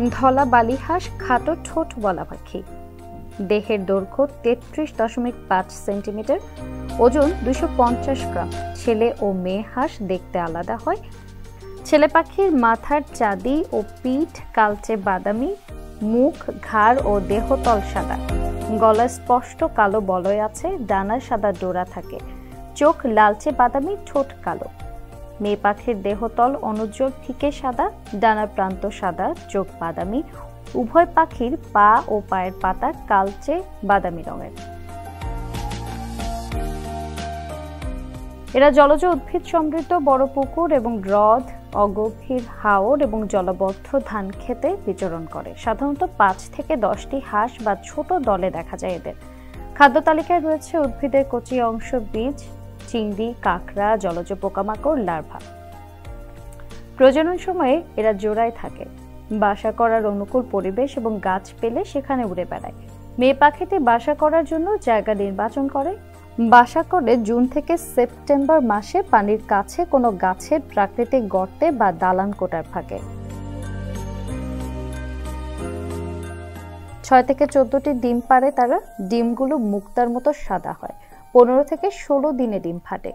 ধলা বালিহাঁস খাটো ঠোঁট বলা পাখি। দেহের দৈর্ঘ্য ৩৩.৫ সেন্টিমিটার, ওজন ২৫০ গ্রাম। ছেলে ও মেয়ে হাঁস দেখতে আলাদা হয়। ছেলে পাখির মাথার চাঁদি ও পিঠ কালচে বাদামি, মুখ, ঘাড় ও দেহতল সাদা। গলায় স্পষ্ট কালো বলয় আছে, ডানায় সাদা ডোরা থাকে, চোখ লালচে বাদামি, ঠোঁট কালো। মেয়ে পাখির দেহতল অনুজ্জ্বল ফিকে সাদা, ডানার প্রান্ত সাদা, চোখ বাদামি। উভয় পাখির পা ও পায়ের পাতা কালচে বাদামি রঙের। এরা জলজ উদ্ভিদ সমৃদ্ধ বড় পুকুর এবং হ্রদ, অগভীর হাওর এবং জলবদ্ধ ধান খেতে বিচরণ করে। সাধারণত ৫ থেকে ১০টি হাঁস বা ছোট দলে দেখা যায় এদের। খাদ্য তালিকায় রয়েছে উদ্ভিদের কচি অংশ, বীজ, চিংড়ি, কাঁকড়া, জলজ পোকামাকড়, লার্ভা। প্রজনন সময়ে এরা জোড়ায় থাকে। বাসা করার অনুকূল পরিবেশ এবং গাছ পেলে সেখানে উড়ে বেড়ায়। মেয়ে পাখিটি বাসা করার জন্য জায়গা নির্বাচন করে। বাসা করে জুন থেকে সেপ্টেম্বর মাসে পানির কাছে কোনো গাছের প্রাকৃতিক গর্তে বা দালান কোঠার ফাঁকে। ৬ থেকে ১৪টি ডিম পাড়ে তারা। ডিমগুলো মুক্তার মতো সাদা হয়। ১৫ থেকে ১৬ দিনে ডিম ফাটে।